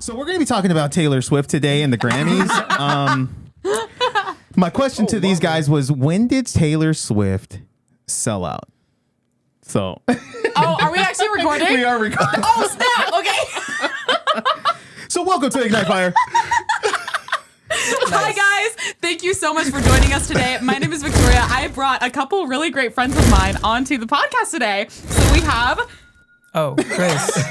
So we're going to be talking about Taylor Swift today and the Grammys. My question to these guys was, when did Taylor Swift sell out? So. Oh, are we actually recording? We are recording. Oh, snap. Okay. So welcome to IgniteFire. Hi, guys. Thank you so much for joining us today. My name is Victoria. I brought a couple really great friends of mine onto the podcast today. So we have... Oh, Chris.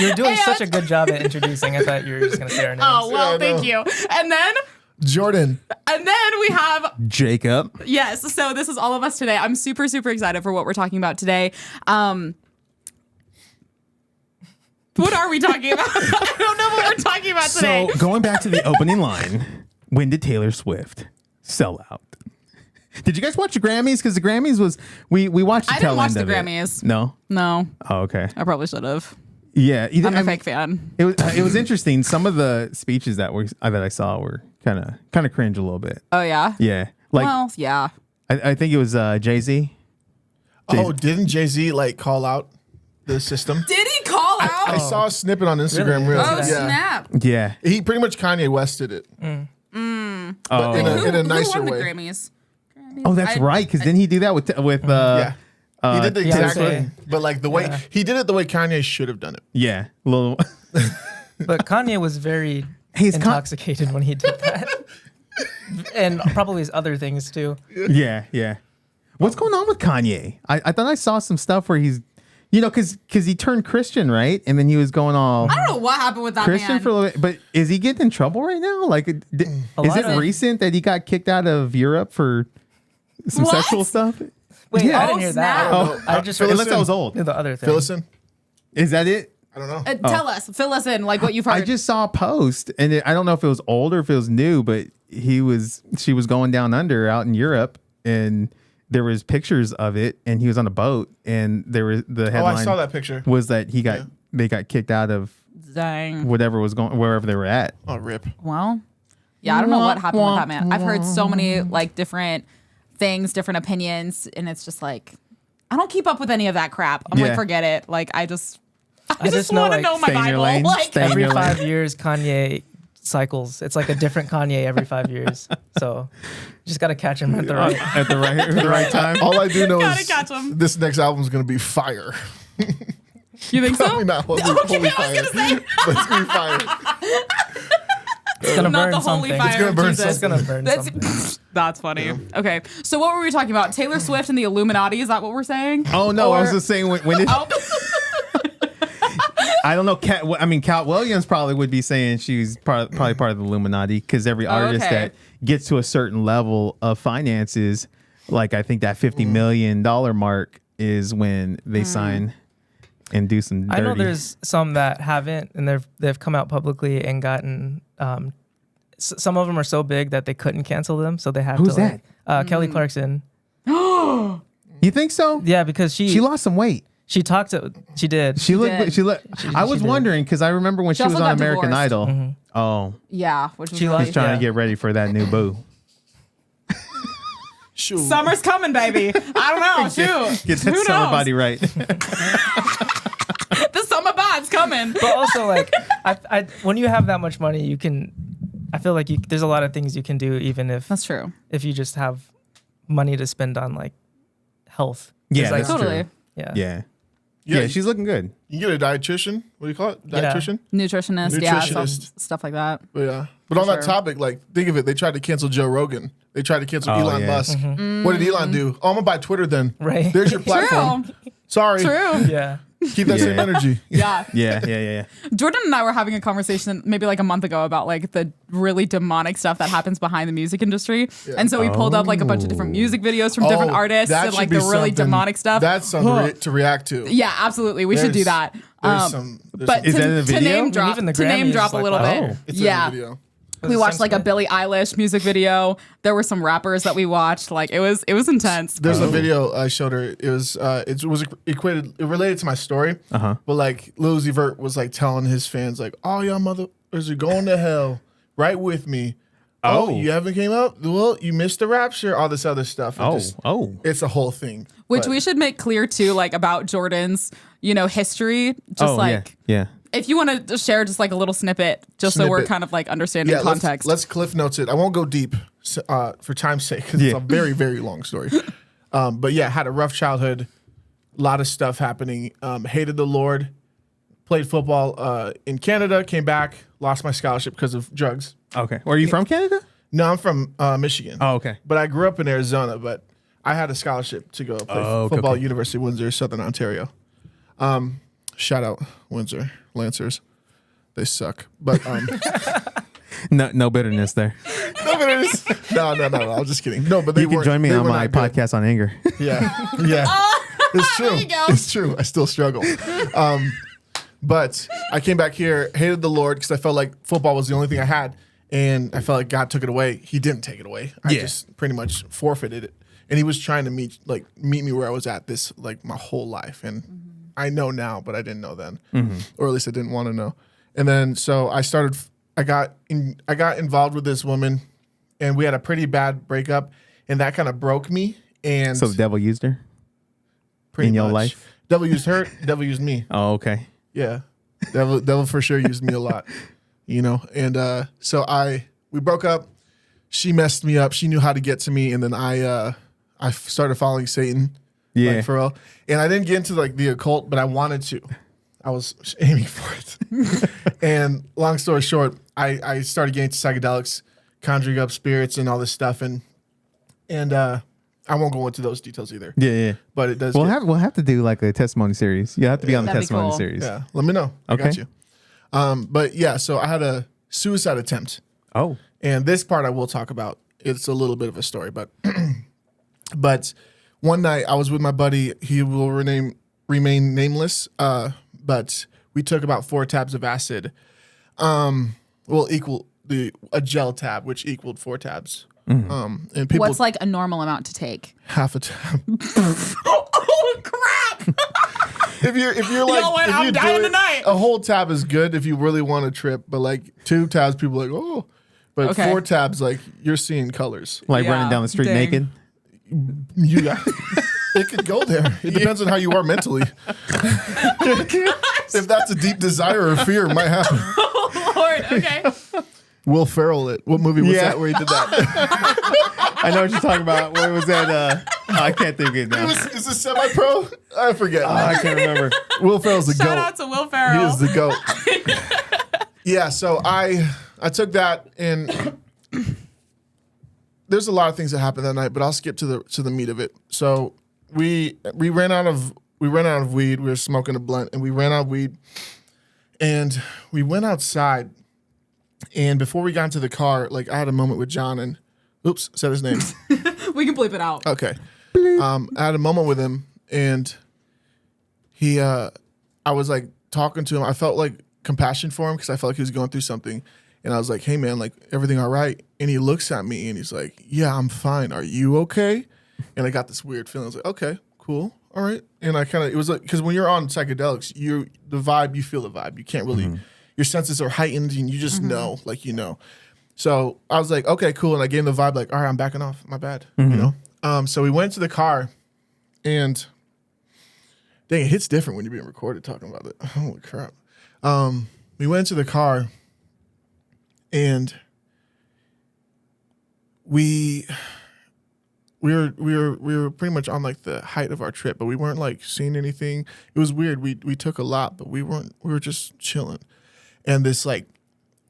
You're doing such a good job at introducing. I thought you were just going to say our names. Oh, well, thank you. And then... Jordan. And then we have... Jacob. Yes. So this is all of us today. I'm super, super excited for what we're talking about today. What are we talking about? I don't know what we're talking about today. So going back to the opening line, when did Taylor Swift sell out? Did you guys watch the Grammys? Because the Grammys was we watched. The I didn't watch end the of it. Grammys. No. Oh, Okay. I probably should have. Yeah, I'm a fake fan. It was interesting. Some of the speeches that I saw were kind of cringe a little bit. Oh yeah. Yeah. Like, well, yeah. I think it was Jay-Z. Oh, didn't Jay-Z call out the system? Did he call out? I saw a snippet on Instagram. Really? Oh, Yeah. snap. Yeah. He pretty much Kanye Wested it. But in a nicer who won way. the Grammys? Oh, that's right. Because didn't he do that with Yeah. He did the exact Beyonce. thing. But the way he did it the way Kanye should have done it. Yeah. Little. But Kanye was very He's intoxicated when he did that. And probably his other things too. Yeah. What's going on with Kanye? I thought I saw some stuff where he's, because he turned Christian, right? And then he was going all I don't know what happened with that Christian man. for a little bit. But is he getting in trouble right now? Is lot it of- recent that he got kicked out of Europe for some What? sexual stuff? Wait, Yeah. I didn't hear that. Oh, I just unless that was old. knew the other thing. Fill us in. Is that it? I don't know. Tell us, fill us in, like what you've heard. I just saw a post, and I don't know if it was old or if it was new, but she was going down under out in Europe, and there was pictures of it, and he was on a boat, and there was the Oh, headline I saw that picture. was that they got kicked out of Dang. whatever was going wherever they were at. Oh, rip. Well, yeah, I don't know what happened with that man. I've heard so many different things, different opinions, and it's just I don't keep up with any of that crap. I'm Yeah. forget it. I just know, want to know my stay in your Bible. lane, stay in Every your lane. 5 years, Kanye cycles. It's like a different Kanye every 5 years. So you just got to catch him at the right. at the right time. All I do know Gotta is catch 'em. this next album is going to be fire. You think so? Probably not holy, Okay, holy I was fire, gonna say. but it's going to be fire. It's going to Not burn the holy something. fire It's gonna of burn Jesus. It's going to burn something. That's funny. Okay, so what were we talking about? Taylor Swift and the Illuminati? Is that what we're saying? Oh no, I was Or- just saying when did Oh. I don't know. Cat Williams probably would be saying she's probably part of the Illuminati because every artist okay. that gets to a certain level of finances, I think that $50 million mark is when they sign and do some dirty. I know there's some that haven't, and they've come out publicly and gotten. Some of them are so big that they couldn't cancel them, so they have Who's to. Kelly Clarkson. You think so? Yeah, because She lost some weight. She talked to. She did. She looked. did. She looked. I was did. wondering because I remember when she was also on got American divorced. Idol. Oh, Yeah, which was She really lost- she's trying Yeah. to get ready for that new boo. Shoot. Summer's coming, baby. I don't know. Shoot. Get that Who summer knows? body right. The summer bod's coming. But also, I when you have that much money, you can. I feel like there's a lot of things you can do, even if That's true. if you just have money to spend on health. Yeah, Like, that's Totally. true. Yeah. Yeah. Yeah, Yeah, she's looking good. You can get a dietitian. What do you call it? Yeah. Dietitian? Nutritionist, yeah, Nutritionist. stuff like that. But yeah. But on that sure. topic, think of it. They tried to cancel Joe Rogan. They tried to cancel Oh, Elon yeah. Musk. What did Elon do? Oh, I'm going to buy Twitter then. Right. There's your platform. True. Sorry. True. Yeah. Keep that same Yeah. energy. Yeah. Yeah. Jordan and I were having a conversation maybe a month ago about the really demonic stuff that happens behind the music industry. And so we pulled up a bunch of different music videos from different artists that and should the be really something- demonic stuff. That's something to react to. Yeah, absolutely. We should do There's- that. There's some. But Is to, that in the to video? name I mean, drop, even the to name Grammys drop is a like little that. bit. It's in the Yeah. video. We watched a Billie Eilish music video. There were some rappers that we watched. It was intense. There's a video I showed her. It was equated. It related to my story. But Lil Uzi Vert was telling his fans "Oh, y'all mothers are going to hell right with me." Oh, you haven't came up? Well, you missed the rapture. All this other stuff. It's a whole thing. Which But we should make clear too, about Jordan's, history. Just yeah. if you want to share just like a little snippet, just so we're Snippet. kind of like understanding context. Let's cliff notes it. I won't go deep for time's sake because it's a very, very long story. But yeah, had a rough childhood, a lot of stuff happening. Hated the Lord, played football in Canada, came back, lost my scholarship because of drugs. Okay. Are you from Canada? No, I'm from Michigan. Oh, okay. But I grew up in Arizona, but I had a scholarship to go play football at University of Windsor, Southern Ontario. Shout out Windsor Lancers. They suck. But no bitterness there. no bitterness. No. I was just kidding. No, but they You can join me on my podcast on anger. Yeah. It's true. There you go. It's true. I still struggle. But I came back here, hated the Lord because I felt like football was the only thing I had. And I felt like God took it away. He didn't take it away. I just pretty much forfeited it. And he was trying to meet me where I was at this like my whole life. And I know now, but I didn't know then. Or at least I didn't want to know. And then so I got involved with this woman and we had a pretty bad breakup and that kind of broke me. And So the devil used her pretty in your much. life? Devil used her, devil used me. Oh, okay. Yeah. Devil for sure used me a lot, you know? And so we broke up. She messed me up. She knew how to get to me. And then I started following Satan. Yeah. Like, for real. And I didn't get into like the occult, but I wanted to. I was aiming for it. And long story short, I started getting into psychedelics, conjuring up spirits and all this stuff. And I won't go into those details either. Yeah. But it does. We'll have to do like a testimony series. You have to be on the That'd be testimony cool. series. Yeah. Let me know. I got you. But yeah, so I had a suicide attempt. Oh. And this part I will talk about. It's a little bit of a story, but one night I was with my buddy. He will remain nameless. But we took about 4 tabs of acid. Equal a gel tab, which equaled 4 tabs. And people What's like a normal amount to take? half a tab. Oh crap! If you're like, what? if I'm you do dying it, tonight. a whole tab is good if you really want to trip. But like 2 tabs, people are like, oh. But Okay. 4 tabs, like you're seeing colors. Like Yeah, running down the street dang. naked. It could go there. It depends on how you are mentally. If that's a deep desire or fear, it might happen. Oh Lord. Okay. Will Ferrell it. What movie was Yeah. that where he did that? I know what you're talking about. Where was that? I can't think of it now. Is this semi-pro? I forget. I can't remember. Will Ferrell's the Shout GOAT. out to Will He Ferrell. is the GOAT. Yeah, so I took that and there's a lot of things that happened that night, but I'll skip to the meat of it. So we ran out of weed. We were smoking a blunt and we ran out of weed and we went outside. And before we got into the car, like I had a moment with John and oops, said his name. We can bleep it out. Okay. I had a moment with him and he I was like talking to him. I felt like compassion for him because I felt like he was going through something. And I was like, hey man, like everything all right? And he looks at me and he's like, yeah, I'm fine. Are you okay? And I got this weird feeling. I was like, okay, cool. All right. And I kind of, it was like, because when you're on psychedelics, you feel the vibe. You can't really, your senses are heightened and you just know, like, you know. So I was like, okay, cool. And I gave him the vibe like, all right, I'm backing off. My bad. You know? So we went to the car and dang, it hits different when you're being recorded talking about it. Holy crap. We went to the car and we were pretty much on like the height of our trip, but we weren't like seeing anything. It was weird. We took a lot, but we were just chilling. And this like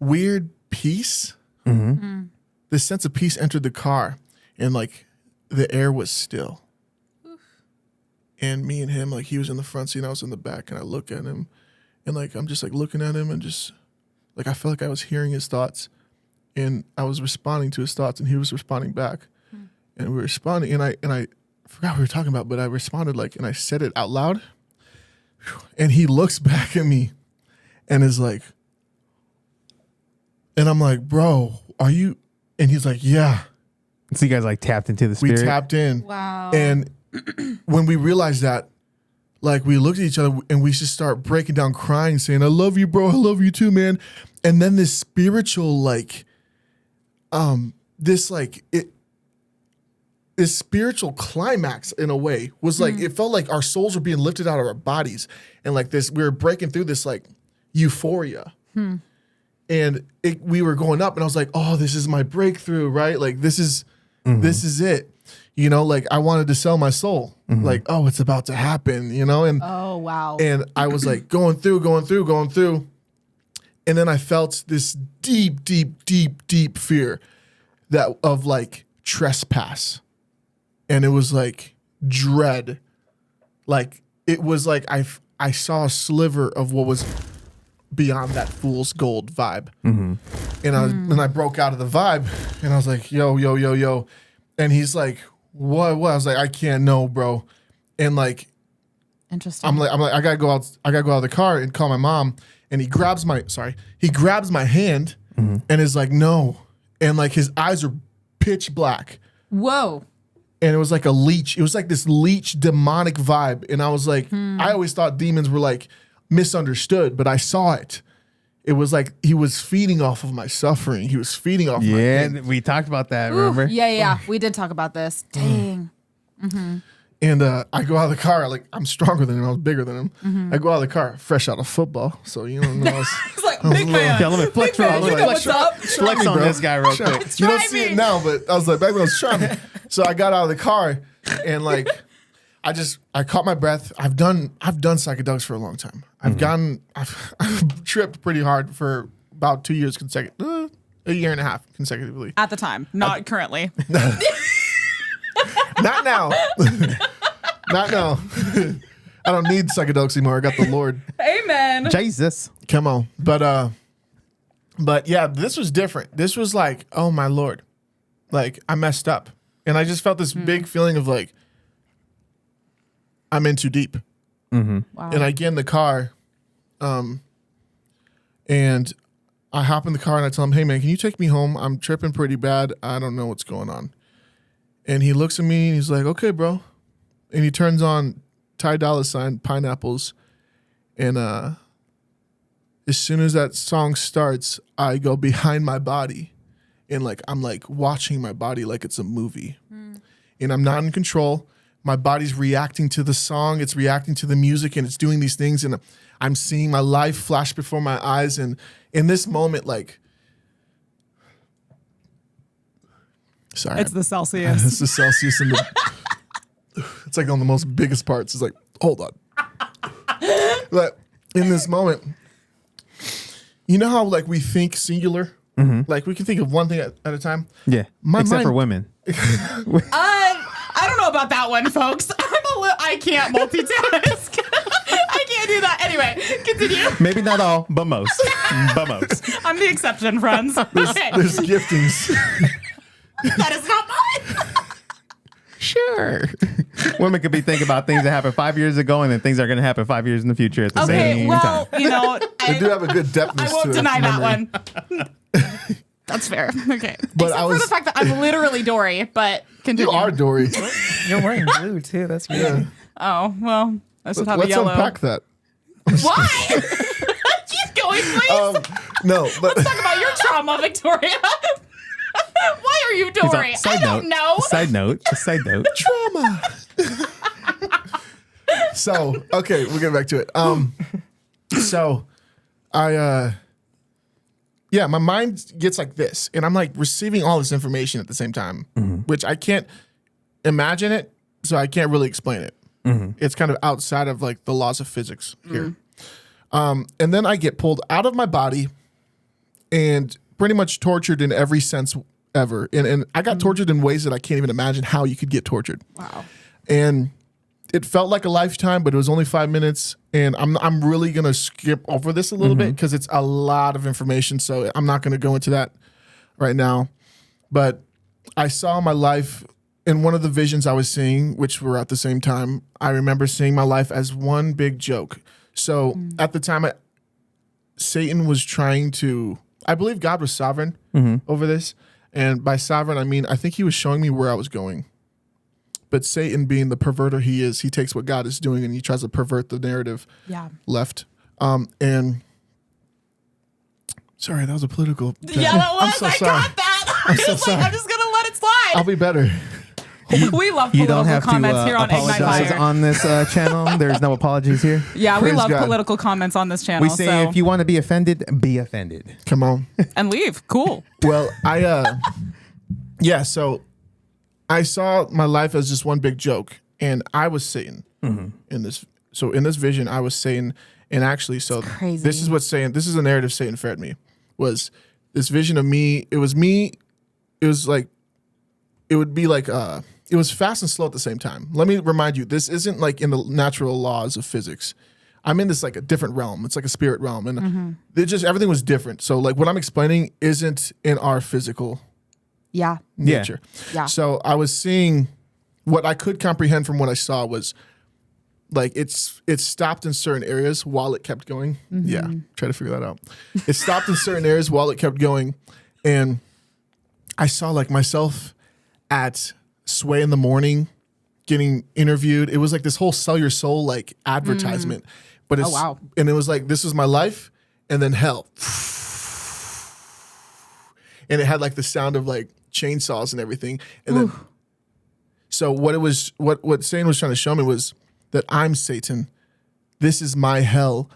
weird peace, this sense of peace entered the car and like the air was still. And me and him, like he was in the front seat and I was in the back and I look at him and like I'm just like looking at him and just like I felt like I was hearing his thoughts and I was responding to his thoughts and he was responding back. And we were responding and I forgot what we were talking about, but I responded like and I said it out loud. And he looks back at me and is like, and I'm like, bro, are you? And he's like, yeah. So you guys like tapped into the We spirit? tapped in. Wow. And when we realized that, like we looked at each other and we just start breaking down crying, saying, I love you, bro. I love you too, man. And then this spiritual, like, this spiritual climax in a way was like, it felt like our souls were being lifted out of our bodies. And like this, we were breaking through this like euphoria. And we were going up, and I was like, oh, this is my breakthrough, right? Like, this is it. You know, like, I wanted to sell my soul. Like, oh, it's about to happen, you know? And Oh, wow. and I was like going through. And then I felt this deep fear that of like trespass. And it was like dread. Like, it was like I saw a sliver of what was beyond that fool's gold vibe. And I broke out of the vibe, and I was like, yo. And he's like, what? I was like, I can't know, bro. And like, Interesting. I'm like, I gotta go out of the car and call my mom. And he grabs my hand and is like, no. And like, his eyes are pitch black. Whoa. And it was like a leech. It was like this leech demonic vibe. And I was like, I always thought demons were like misunderstood, but I saw it. It was like he was feeding off of my suffering. He was feeding off my pain. We talked about that, Ooh, remember? yeah. We did talk about this. Dang. And I go out of the car, like, I'm stronger than him. I was bigger than him. I go out of the car, fresh out of football. So, you don't know. It's like, big man. Yeah, let me flex Big man, on, you know what's up? flex on this guy real quick. You don't see it now, but I was like, back when I was trying. So I got out of the car, and like, I caught my breath. I've done psychedelics for a long time. I've tripped pretty hard for about 2 years consecutively, a year and a half consecutively. At the time, not currently. Not now. Not now. I don't need psychedelics anymore. I got the Lord. Amen. Jesus. Come on. But yeah, this was different. This was like, oh my Lord. Like, I messed up. And I just felt this big feeling of like, I'm in too deep. Wow. And I get in the car, and I hop in the car and I tell him, hey man, can you take me home? I'm tripping pretty bad. I don't know what's going on. And he looks at me and he's like, okay, bro. And he turns on Ty Dolla $ign Pineapples. And as soon as that song starts, I go behind my body. And like, I'm like watching my body like it's a movie. And I'm not in control. My body's reacting to the song. It's reacting to the music, and it's doing these things. And I'm seeing my life flash before my eyes. And in this moment, like, sorry. It's the Celsius. It's the Celsius. And it's like on the most biggest parts. It's like, hold on. But in this moment, you know how like we think singular? Like we can think of one thing at a time? Yeah. Except for women. I don't know about that one, folks. I can't multitask. I can't do that. Anyway, continue. Maybe not all, but most. I'm the exception, friends. Okay. There's giftings. That is not mine. Sure. Women could be thinking about things that happened 5 years ago and then things that are going to happen 5 years in the future at the same time. You know, They do have a good depthness I to won't it. deny that memory. one. That's fair. Okay. But Except for the fact that I'm literally Dory, but continue. You are Dory. You're wearing blue too. That's weird. Yeah. Oh, well, I should have a Let's yellow. unpack that. Why? Keep going, please. No, but Talk about your trauma, Victoria. Why are you Dory? I don't know. Side note. trauma. So, okay, we'll get back to it. So yeah, my mind gets like this, and I'm like receiving all this information at the same time, which I can't imagine it, so I can't really explain it. It's kind of outside of like the laws of physics here. And then I get pulled out of my body and pretty much tortured in every sense ever. And I got tortured in ways that I can't even imagine how you could get tortured. Wow. And it felt like a lifetime, but it was only 5 minutes. And I'm really going to skip over this a little bit because it's a lot of information. So I'm not going to go into that right now. But I saw my life in one of the visions I was seeing, which were at the same time. I remember seeing my life as one big joke. So at the time, Satan was trying to, I believe God was sovereign over this. And by sovereign, I mean, I think he was showing me where I was going. But Satan, being the perverter he is, he takes what God is doing and he tries to pervert the narrative left. And sorry, that was a political. Yeah, that was. I'm so I sorry. got that. I'm so sorry. I'm just going to let it slide. I'll be better. We love You political don't have comments to here on apologize IgniteFire. on this channel. There's no apologies here. Yeah, we Praise love God. political comments on this channel. We say so. if you want to be offended, be offended. Come on. And leave. Cool. Well, so I saw my life as just one big joke, and I was Satan in this. So in this vision, I was Satan, and actually, so crazy. this is what's saying. This is the narrative Satan fed me. Was this vision of me? It was me. It was like, it would be like, it was fast and slow at the same time. Let me remind you, this isn't like in the natural laws of physics. I'm in this like a different realm. It's like a spirit realm, and it just everything was different. So like what I'm explaining isn't in our physical Yeah. nature. Yeah. So I was seeing what I could comprehend from what I saw was like it stopped in certain areas while it kept going. Yeah, try to figure that out. It stopped in certain areas while it kept going, and I saw like myself at Sway in the morning getting interviewed. It was like this whole sell your soul like advertisement, but it's wow. and it was like this is my life and then hell, and it had like the sound of like chainsaws and everything, and then so what Satan was trying to show me was that I'm Satan. This is my hell.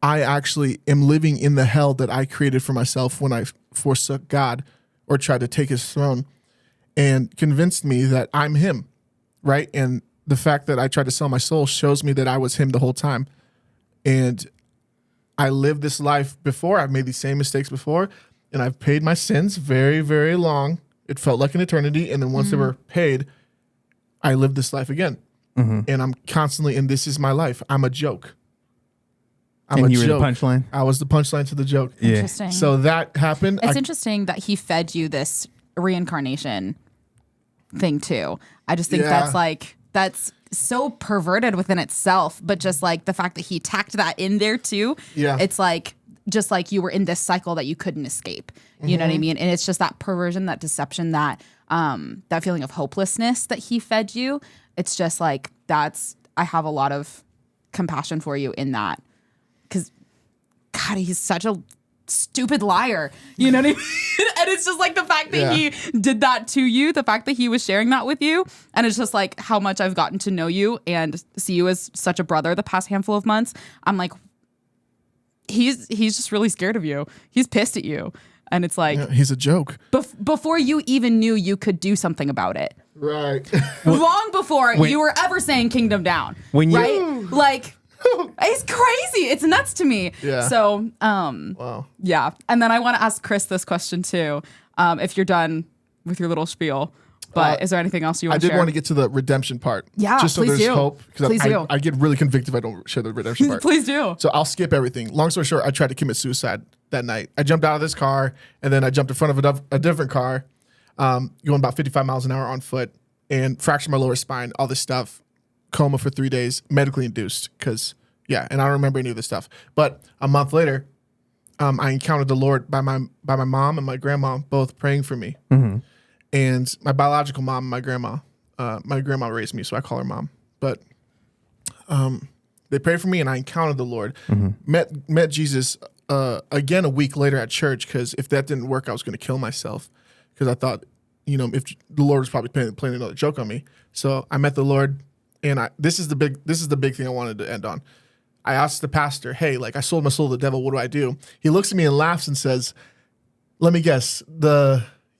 I actually am living in the hell that I created for myself when I forsook God or tried to take his throne, and convinced me that I'm him, right? And the fact that I tried to sell my soul shows me that I was him the whole time. And I lived this life before. I've made these same mistakes before, and I've paid my sins very, very long. It felt like an eternity. And then once they were paid, I lived this life again. And I'm constantly, and this is my life. I'm a joke. And you were the punchline? I was the punchline to the joke. Yeah. Interesting. So that happened. It's interesting that he fed you this reincarnation thing too. I just think that's so perverted within itself, but just like the fact that he tacked that in there too. Yeah. It's like just like you were in this cycle that you couldn't escape. You know what I mean? And it's just that perversion, that deception, that that feeling of hopelessness that he fed you. It's just like I have a lot of compassion for you in that. Because God, he's such a stupid liar. You know what I mean? And it's just like the fact that he did that to you, the fact that he was sharing that with you. And it's just like how much I've gotten to know you and see you as such a brother the past handful of months. I'm like, he's just really scared of you. He's pissed at you. And it's like, he's a joke. Before you even knew you could do something about it. Right. Long before you were ever saying kingdom down. Right? Like, it's crazy. It's nuts to me. Yeah. So, Wow. yeah. And then I want to ask Chris this question too, if you're done with your little spiel. But is there anything else you want to share? I did want to get to the redemption part. Yeah, just so please there's do. hope. Please do. I get really convicted if I don't share the redemption part. Please do. So I'll skip everything. Long story short, I tried to commit suicide that night. I jumped out of this car, and then I jumped in front of a different car, going about 55 miles an hour on foot, and fractured my lower spine, all this stuff. Coma for 3 days, medically induced, because, and I don't remember any of this stuff. But a month later, I encountered the Lord by my mom and my grandma both praying for me. Mm-hmm. And my biological mom and my grandma raised me, so I call her mom. But they prayed for me, and I encountered the Lord. Mm-hmm. Met Jesus again a week later at church, because if that didn't work, I was going to kill myself. Because I thought, if the Lord was probably playing another joke on me. So I met the Lord, and this is the big thing I wanted to end on. I asked the pastor, "Hey, like I sold my soul to the devil. What do I do?" He looks at me and laughs and says, "Let me guess.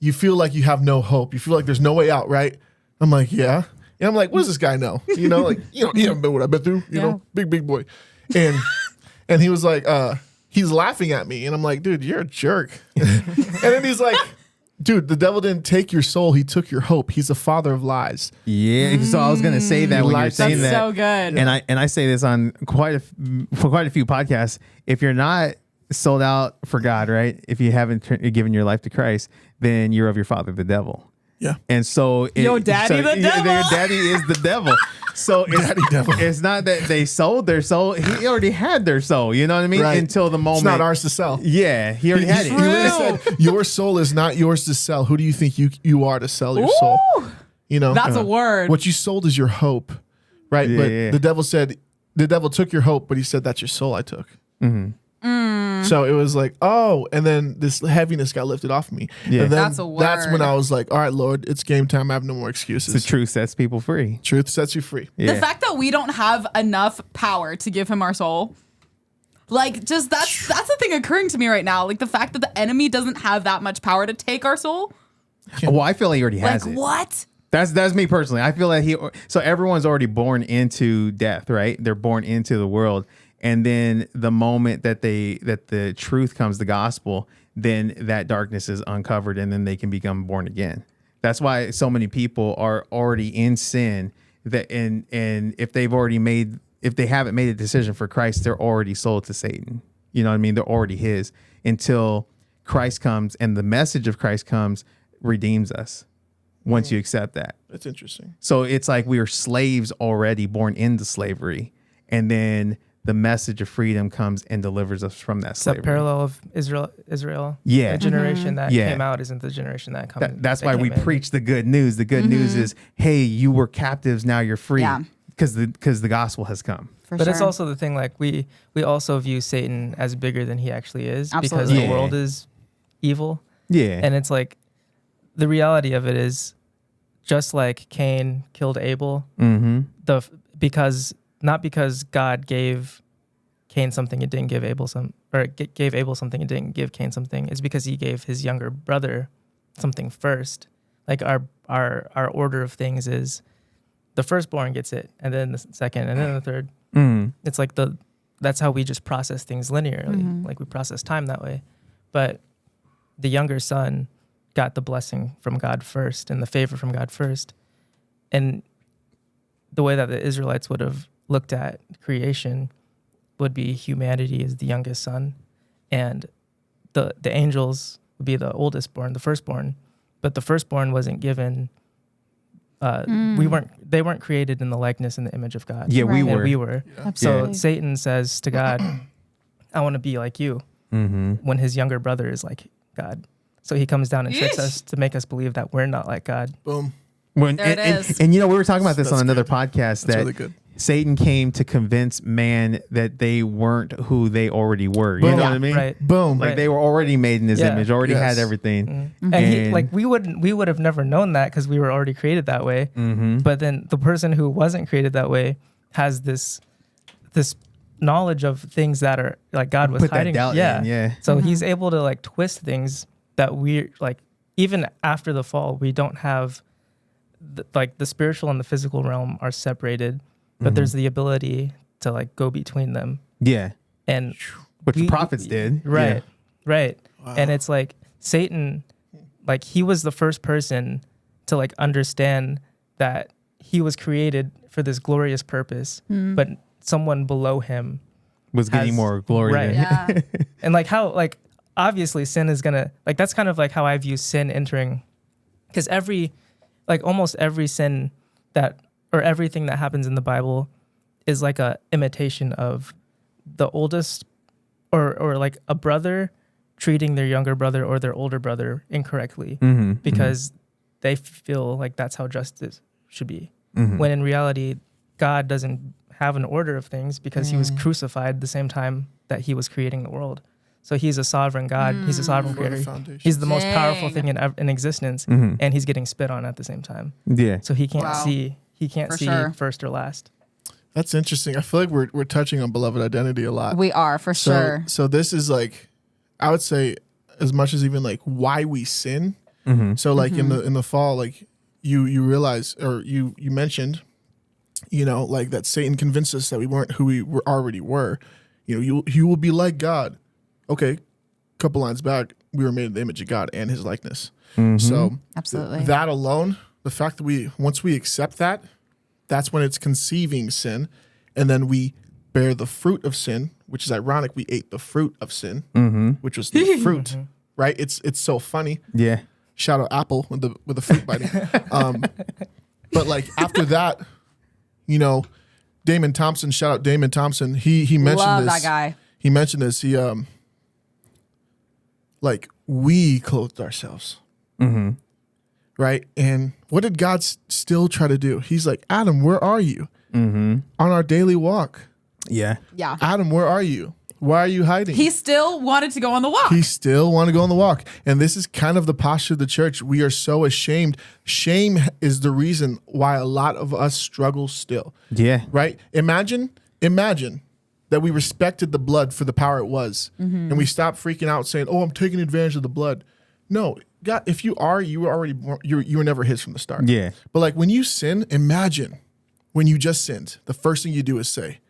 You feel like you have no hope. You feel like there's no way out, right?" I'm like, "Yeah." And I'm like, "What does this guy know? You haven't been what I've been through. You know, big boy." And he was like, he's laughing at me, and I'm like, "Dude, you're a jerk." And then he's like, "Dude, the devil didn't take your soul. He took your hope. He's the father of lies." Yeah. So I was going to say that when you're saying That's that. so good. And I say this on quite a few podcasts. If you're not sold out for God, right? If you haven't given your life to Christ, then you're of your father, the devil. Yeah. And so Your daddy the devil. Their daddy is the devil. So it's not that they sold their soul. He already had their soul. You know what I mean? Right. Until the moment. It's not ours to sell. Yeah. He already had it. He literally said, "Your soul is not yours to sell. Who do you think you are to sell your soul?" That's a word. What you sold is your hope, right? But Yeah. the devil said, the devil took your hope, but he said, "That's your soul I took." Mm-hmm. So it was like, oh, and then this heaviness got lifted off me. Yeah. And then That's a that's when word. I was like, all right, Lord, it's game time. I have no more excuses. The truth sets people free. Truth sets you free. Yeah. The fact that we don't have enough power to give him our soul, like, just that's the thing occurring to me right now. Like the fact that the enemy doesn't have that much power to take our soul. Well, I feel like he already has Like it. what? That's me personally. I feel like so everyone's already born into death, right? They're born into the world. And then the moment that the truth comes, the gospel, then that darkness is uncovered and then they can become born again. That's why so many people are already in sin that and if they haven't made a decision for Christ, they're already sold to Satan. You know what I mean? They're already his until Christ comes and the message of Christ comes, redeems us. Once you accept that. That's interesting. So it's like we are slaves already born into slavery. And then the message of freedom comes and delivers us from that It's that slavery. parallel of Israel. Yeah. The generation that Yeah. came out isn't the generation that comes. That's why we preach the good news. The good news is, hey, you were captives, now you're free. Yeah. Because the gospel has come. For But sure. it's also the thing, like we also view Satan as bigger than he actually is because Absolutely. the Yeah. world is evil. Yeah. And it's like the reality of it is just like Cain killed Abel, not because God gave Cain something and didn't give Abel gave Abel something and didn't give Cain something, is because he gave his younger brother something first. Like our order of things is the firstborn gets it, and then the second, and then the third. It's like that's how we just process things linearly. Like we process time that way. But the younger son got the blessing from God first and the favor from God first. And the way that the Israelites would have looked at creation would be humanity as the youngest son, and the angels would be the oldest born, the firstborn. But the firstborn wasn't given they weren't created in the likeness and the image of God. Yeah, we Right. were. And we were. Absolutely. So Satan says to God, I want to be like you, when his younger brother is like God. So he comes down and tricks us to make us believe that we're not like God. Boom. When, There it is. And you know, we were talking about this That's on another good. podcast That's that really good. Satan came to convince man that they weren't who they already were. You know Boom. what I mean? Right. Boom. Like Right. they were already made in his Yeah. image, already Yes. had everything. And he, like we would have never known that because we were already created that way. But then the person who wasn't created that way has this knowledge of things that are like God was Put that hiding. doubt in, yeah. So he's able to like twist things that we like. Even after the fall, we don't have the spiritual and the physical realm are separated, but there's the ability to like go between them. Yeah. And Which the prophets did. Right. Yeah. Right. And it's like Satan, like he was the first person to like understand that he was created for this glorious purpose, but someone below him Was getting has- more glory. Right. than- Yeah. and like how like obviously sin is gonna like that's kind of like how I view sin entering, because almost every sin that or everything that happens in the Bible is like a imitation of the oldest or like a brother treating their younger brother or their older brother incorrectly because they feel like that's how justice should be, when in reality God doesn't have an order of things because he was crucified the same time that he was creating the world. So he's a sovereign God. He's a sovereign For the creator. foundation. He's the most powerful Dang. thing in existence, and he's getting spit on at the same time. Yeah. So he can't Wow. see. He can't For see sure. first or last. That's interesting. I feel like we're touching on beloved identity a lot. We are for So, sure. so this is like, I would say, as much as even like why we sin. So like in the fall, like you realize, or you mentioned, you know, like that Satan convinced us that we weren't who we already were. You know, you will be like God. Okay, couple lines back, we were made in the image of God and His likeness. So Absolutely. that alone, the fact that once we accept that, that's when it's conceiving sin, and then we bear the fruit of sin, which is ironic. We ate the fruit of sin, which was the fruit, right? It's so funny. Yeah. Shout out Apple with the fruit biting. But like after that, you know, Damon Thompson. Shout out Damon Thompson. He mentioned Love this. that guy. He mentioned this. He like we clothed ourselves. Right? And what did God still try to do? He's like, Adam, where are you? On our daily walk. Yeah. Yeah. Adam, where are you? Why are you hiding? He still wanted to go on the walk. He still want to go on the walk. And this is kind of the posture of the church. We are so ashamed. Shame is the reason why a lot of us struggle still. Yeah. Right? Imagine that we respected the blood for the power it was. And we stopped freaking out saying, oh, I'm taking advantage of the blood. No, God, if you were already born, you were never his from the start. Yeah. But like when you sin, imagine when you just sinned, the first thing you do is say,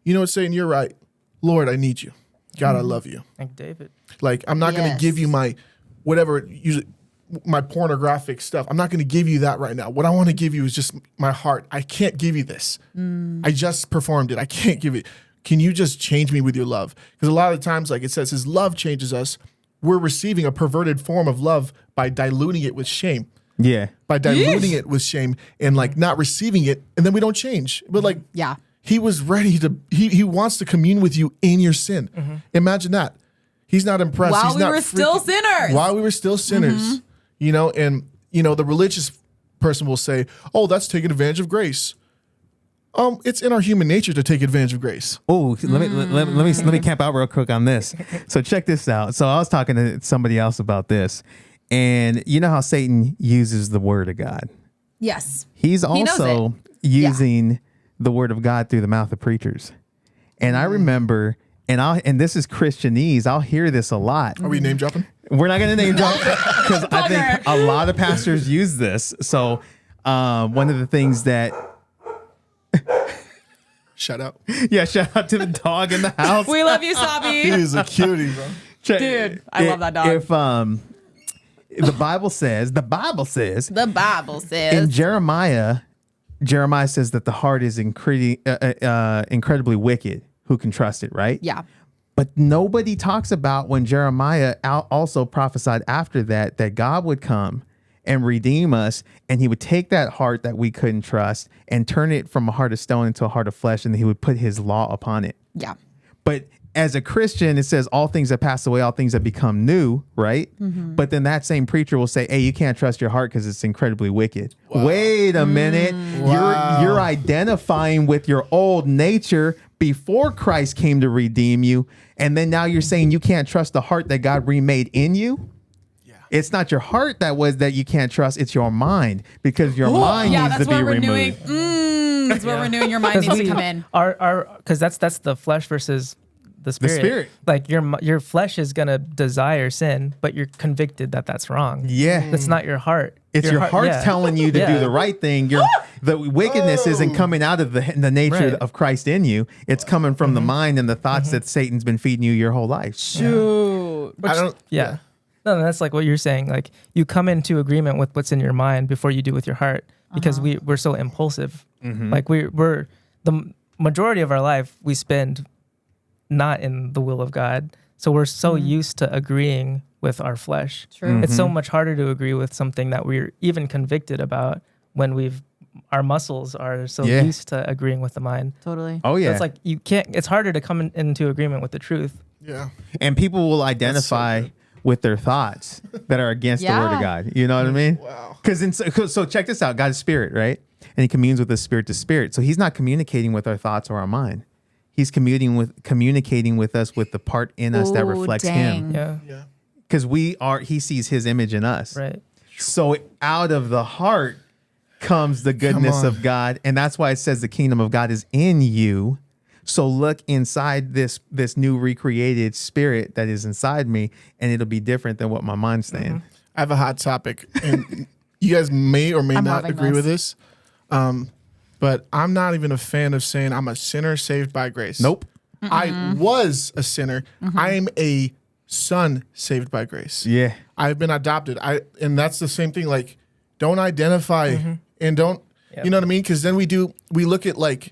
you know what, saying, you're right. Lord, I need you. God, I love you. Like David. Like, I'm not going to give you my whatever, usually my pornographic stuff. I'm not going to give you that right now. What I want to give you is just my heart. I can't give you this. I just performed it. I can't give it. Can you just change me with your love? Because a lot of the times, like it says, his love changes us. We're receiving a perverted form of love by diluting it with shame. Yeah. By diluting it with shame and like not receiving it. And then we don't change. But like, Yeah. he was ready to, he wants to commune with you in your sin. Imagine that. He's not impressed. While He's we not were still sinners. While we were still sinners, you know, and, you know, the religious person will say, oh, that's taking advantage of grace. It's in our human nature to take advantage of grace. Oh, let me camp out real quick on this. So check this out. So I was talking to somebody else about this, and you know how Satan uses the word of God. Yes. He's knows also using the word of God through the mouth of preachers. And I remember, and this is Christianese. I'll hear this a lot. Are we name dropping? We're not going to name drop because I think a lot of pastors use this. So one of the things that. Shout out. Yeah, shout out to the dog in the house. We love you, Sabi. He's a cutie, bro. Dude, I love that dog. If the Bible says The Bible says. in Jeremiah says that the heart is incredibly wicked. Who can trust it, right? Yeah. But nobody talks about when Jeremiah also prophesied after that God would come and redeem us, and he would take that heart that we couldn't trust and turn it from a heart of stone into a heart of flesh, and he would put his law upon it. Yeah. But as a Christian, it says all things have passed away, all things have become new, right? But then that same preacher will say, hey, you can't trust your heart because it's incredibly wicked. Wow. Wait a minute. Wow. You're identifying with your old nature before Christ came to redeem you. And then now you're saying you can't trust the heart that God remade in you. It's not your heart that you can't trust. It's your mind, because your mind needs to be removed. That's where renewing your mind needs to come in. Because that's the flesh versus the spirit. Like your flesh is gonna desire sin, but you're convicted that that's wrong. Yeah, that's not your heart. It's your heart telling you to do the right thing. The wickedness isn't coming out of the nature of Christ in you. It's coming from the mind and the thoughts that Satan's been feeding you your whole life. Shoot. No, that's like what you're saying. Like you come into agreement with what's in your mind before you do with your heart, because we're so impulsive. Like we're the majority of our life we spend not in the will of God. So we're so used to agreeing with our flesh. True. It's so much harder to agree with something that we're even convicted about when our muscles are so used to agreeing with the mind. Totally. Oh yeah. So it's like you can't. It's harder to come into agreement with the truth. Yeah. And people will identify with their thoughts that are against the word of God. You know what I mean? Wow. So check this out. God is spirit, right? And he communes with us spirit to spirit. So he's not communicating with our thoughts or our mind. He's communicating with us with the part in us that reflects him. Yeah. Because he sees his image in us. Right. So out of the heart comes the goodness of God. And that's why it says the kingdom of God is in you. So look inside this new recreated spirit that is inside me, and it'll be different than what my mind's saying. I have a hot topic, and you guys may or may not agree with this. But I'm not even a fan of saying I'm a sinner saved by grace. Nope. I was a sinner. I am a son saved by grace. Yeah. I've been adopted. And that's the same thing. Like, don't identify and don't, you know what I mean? Because then we look at like,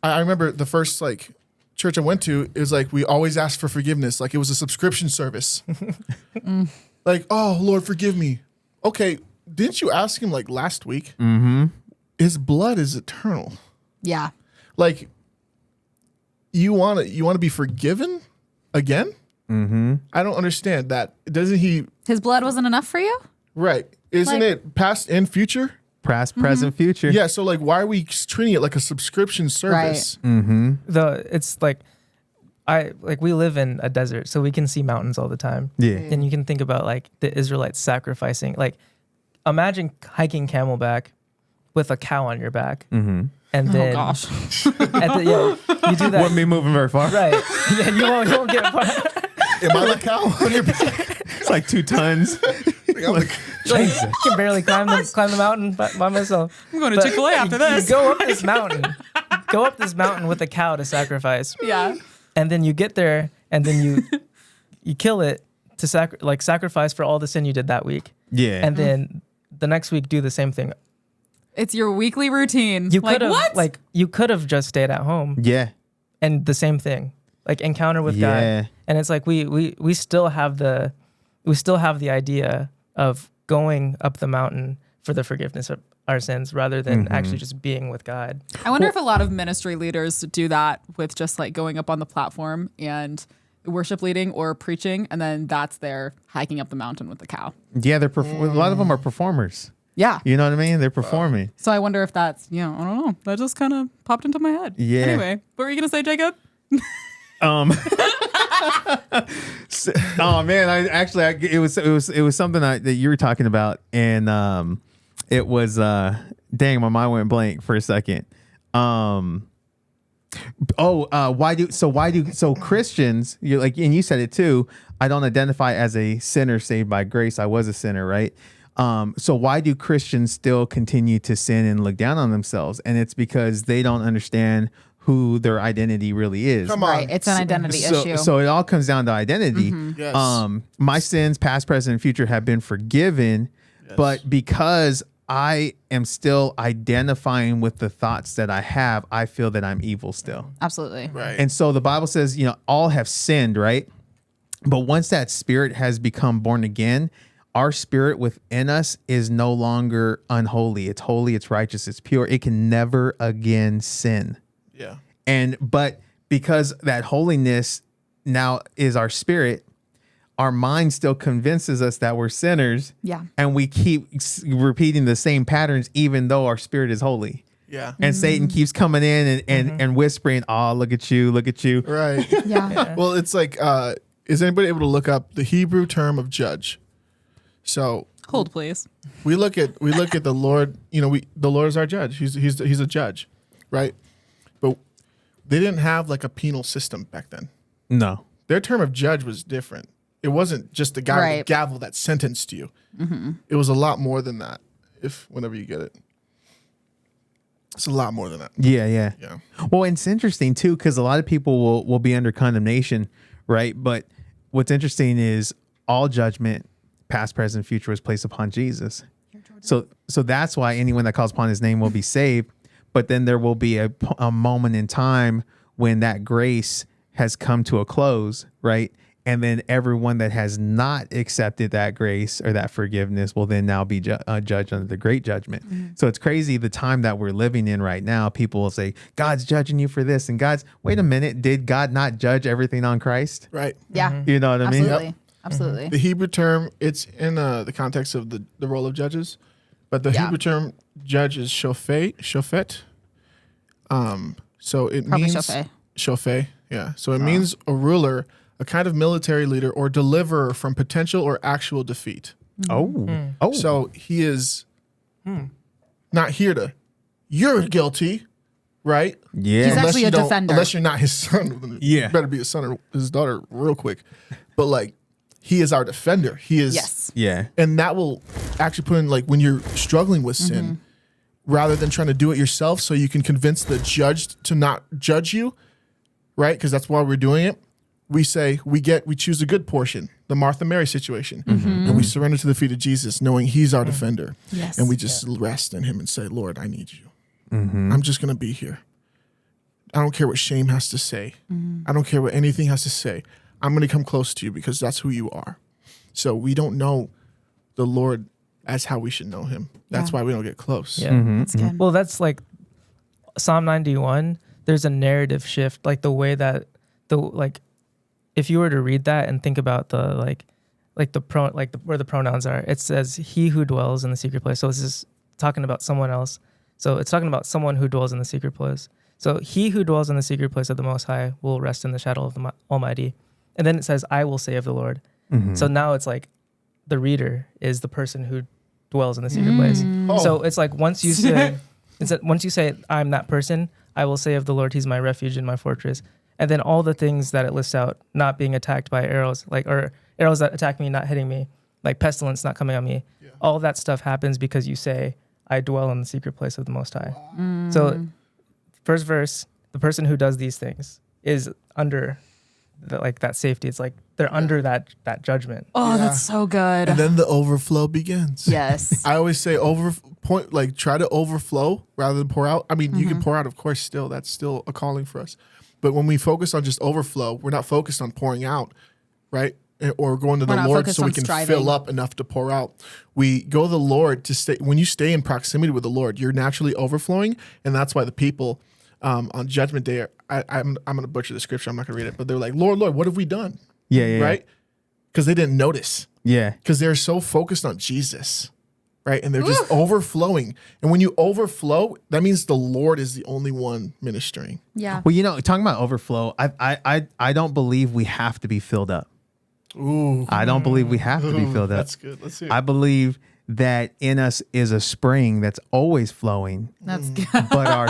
I remember the first like church I went to is like, we always asked for forgiveness. Like it was a subscription service. Like, oh Lord, forgive me. Okay. Didn't you ask him like last week? His blood is eternal. Yeah. Like you want to be forgiven again? I don't understand that. Doesn't he? His blood wasn't enough for you? Right. Isn't it past and future? Past, present, future. Yeah. So like, why are we treating it like a subscription service? Right. It's like we live in a desert, so we can see mountains all the time. Yeah. And you can think about like the Israelites sacrificing. Like, imagine hiking Camelback with a cow on your back, Mm-hmm. and Oh then gosh. you do that. Wouldn't be moving very far. Right. Yeah, you won't get far. Am I the cow on your back? It's like 2 tons. Like, I can barely climb the mountain by myself. I'm going to But Chick-fil-A after this. You go up this mountain. Go up this mountain with a cow to sacrifice. Yeah. And then you get there, and then you kill it to sacrifice for all the sin you did that week. Yeah. And then the next week do the same thing. It's your weekly routine. You like, could have what? you could have just stayed at home yeah. and the same thing. Like encounter with Yeah. God. And it's like we still have the idea of going up the mountain for the forgiveness of our sins rather than actually just being with God. I wonder if a lot of ministry leaders do that with just like going up on the platform and worship leading or preaching, and then that's their hiking up the mountain with the cow. Yeah, a lot of them are performers. Yeah. You know what I mean? They're performing. So I wonder if that's, I don't know. That just kind of popped into my head. Yeah. Anyway, what were you going to say, Jacob? Oh man, it was something that you were talking about, and it was dang, my mind went blank for a second. So Christians, you're like, and you said it too. I don't identify as a sinner saved by grace. I was a sinner, right? So why do Christians still continue to sin and look down on themselves? And it's because they don't understand who their identity really is. Come on. Right. It's an identity issue. So it all comes down to identity. Yes. My sins, past, present, and future, have been forgiven, but because I am still identifying with the thoughts that I have, I feel that I'm evil still. Absolutely. Right. And so the Bible says, all have sinned, right? But once that spirit has become born again, our spirit within us is no longer unholy. It's holy, it's righteous, it's pure. It can never again sin. Yeah. But because that holiness now is our spirit, our mind still convinces us that we're sinners. Yeah. And we keep repeating the same patterns, even though our spirit is holy. Yeah. And Satan keeps coming in and whispering, "Oh, look at you, look at you." Right. Yeah. Well, it's like, is anybody able to look up the Hebrew term of judge? So Hold, please. we look at the Lord. The Lord is our judge. He's a judge, right? But they didn't have like a penal system back then. No. Their term of judge was different. It wasn't just the guy with the Right. gavel that sentenced you. It was a lot more than that. Whenever you get it, it's a lot more than that. Yeah, yeah. Yeah. Well, it's interesting too, because a lot of people will be under condemnation, right? But what's interesting is all judgment, past, present, future, was placed upon Jesus. So that's why anyone that calls upon his name will be saved. But then there will be a moment in time when that grace has come to a close, right? And then everyone that has not accepted that grace or that forgiveness will then now be judged under the great judgment. So it's crazy the time that we're living in right now. People will say, God's judging you for this. And wait a minute, did God not judge everything on Christ? Right. Yeah. You know what I mean? Absolutely. Absolutely. The Hebrew term, it's in the context of the role of judges, but the Yeah. Hebrew term judge is shofet. So it Probably means shofet. shofet. Yeah. So it means a ruler, a kind of military leader or deliverer from potential or actual defeat. Oh. So he is not here to, you're guilty, right? Yeah. He's actually a you don't- defender. Unless you're not his son. Yeah. You better be his son or his daughter real quick. But like, he is our defender. He is. Yes. Yeah. And that will actually put in like when you're struggling with sin, rather than trying to do it yourself so you can convince the judge to not judge you, right? Because that's why we're doing it. We say we choose a good portion, the Martha Mary situation, and we surrender to the feet of Jesus, knowing he's our defender. Yes. And we just rest in him and say, Lord, I need you. I'm just going to be here. I don't care what shame has to say. I don't care what anything has to say. I'm going to come close to you because that's who you are. So we don't know the Lord as how we should know him. That's Yeah. why we don't get close. Yeah. That's good. Well, that's like Psalm 91. There's a narrative shift, like the way that if you were to read that and think about where the pronouns are, it says he who dwells in the secret place. So this is talking about someone else. So it's talking about someone who dwells in the secret place. So he who dwells in the secret place of the Most High will rest in the shadow of the Almighty. And then it says, I will say of the Lord. So now it's like the reader is the person who dwells in the secret place. So it's like once you say, I'm that person, I will say of the Lord, he's my refuge and my fortress. And then all the things that it lists out, not being attacked by arrows, or arrows that attack me, not hitting me, like pestilence not coming on me. Yeah. All that stuff happens because you say, I dwell in the secret place of the Most High. So first verse, the person who does these things is under that safety. It's like they're under that judgment. Oh, that's so good. And then the overflow begins. Yes. I always say try to overflow rather than pour out. I mean, you can pour out, of course, still. That's still a calling for us. But when we focus on just overflow, we're not focused on pouring out, right? Or going to the Lord so we can fill up enough to pour out. We go to the Lord to stay. When you stay in proximity with the Lord, you're naturally overflowing. And that's why the people on Judgment Day, I'm going to butcher the scripture. I'm not going to read it. But they're like, Lord, Lord, what have we done? Yeah. Right? Because they didn't notice. Yeah. Because they're so focused on Jesus. Right? And they're just overflowing. And when you overflow, that means the Lord is the only one ministering. Yeah. Well, talking about overflow, I don't believe we have to be filled up. Ooh. I don't believe we have to be filled up. That's good. Let's hear it. I believe that in us is a spring that's always flowing. That's good. But our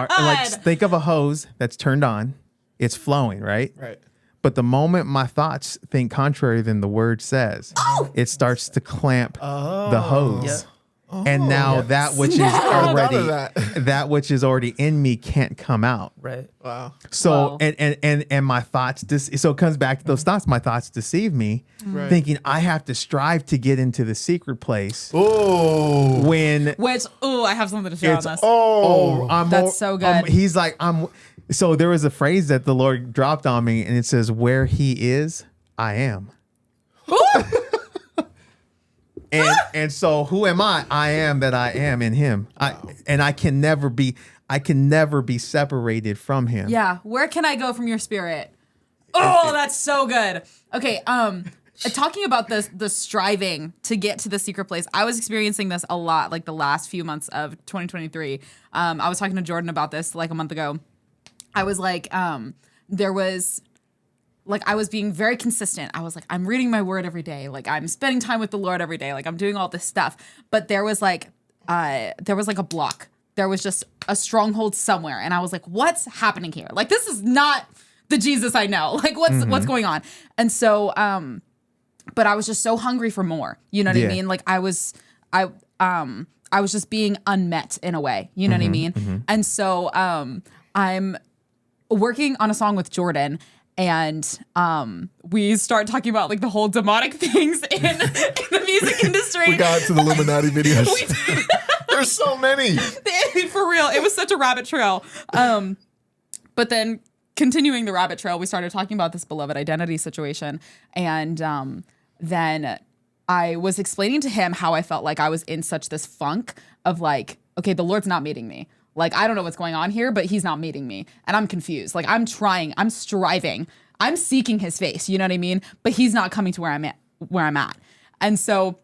like think of a hose that's turned on, it's flowing, right? Right. But the moment my thoughts think contrary than the word says, it starts to clamp the hose. Yeah. And now that which is already that which is already in me can't come out. Right. Wow. So and my thoughts so it comes back to those thoughts. My thoughts deceive me, thinking I have to strive to get into the secret place. Oh. I have something to share on this. That's so good. He's like So there was a phrase that the Lord dropped on me, and it says, "Where He is, I am." And so who am I? I am that I am in Him. Wow. I can never be separated from Him. Yeah. Where can I go from your spirit? Oh, that's so good. Okay. Talking about the striving to get to the secret place, I was experiencing this a lot, like the last few months of 2023. I was talking to Jordan about this like a month ago. I was like, I was being very consistent. I was like, I'm reading my word every day. Like I'm spending time with the Lord every day. Like I'm doing all this stuff. But there was like a block. There was just a stronghold somewhere. And I was like, what's happening here? Like, this is not the Jesus I know. Like what's going on? And so, but I was just so hungry for more. You know what I mean? Like I was just being unmet in a way. You know what I mean? And so, I'm working on a song with Jordan, and we start talking about like the whole demonic things in the music industry. We got to the Illuminati videos. There's so many. For real. It was such a rabbit trail. But then continuing the rabbit trail, we started talking about this beloved identity situation. And then I was explaining to him how I felt like I was in such this funk of like, okay, the Lord's not meeting me. Like, I don't know what's going on here, but He's not meeting me. And I'm confused. Like, I'm trying, I'm striving, I'm seeking His face, you know what I mean? But He's not coming to where I'm at. And so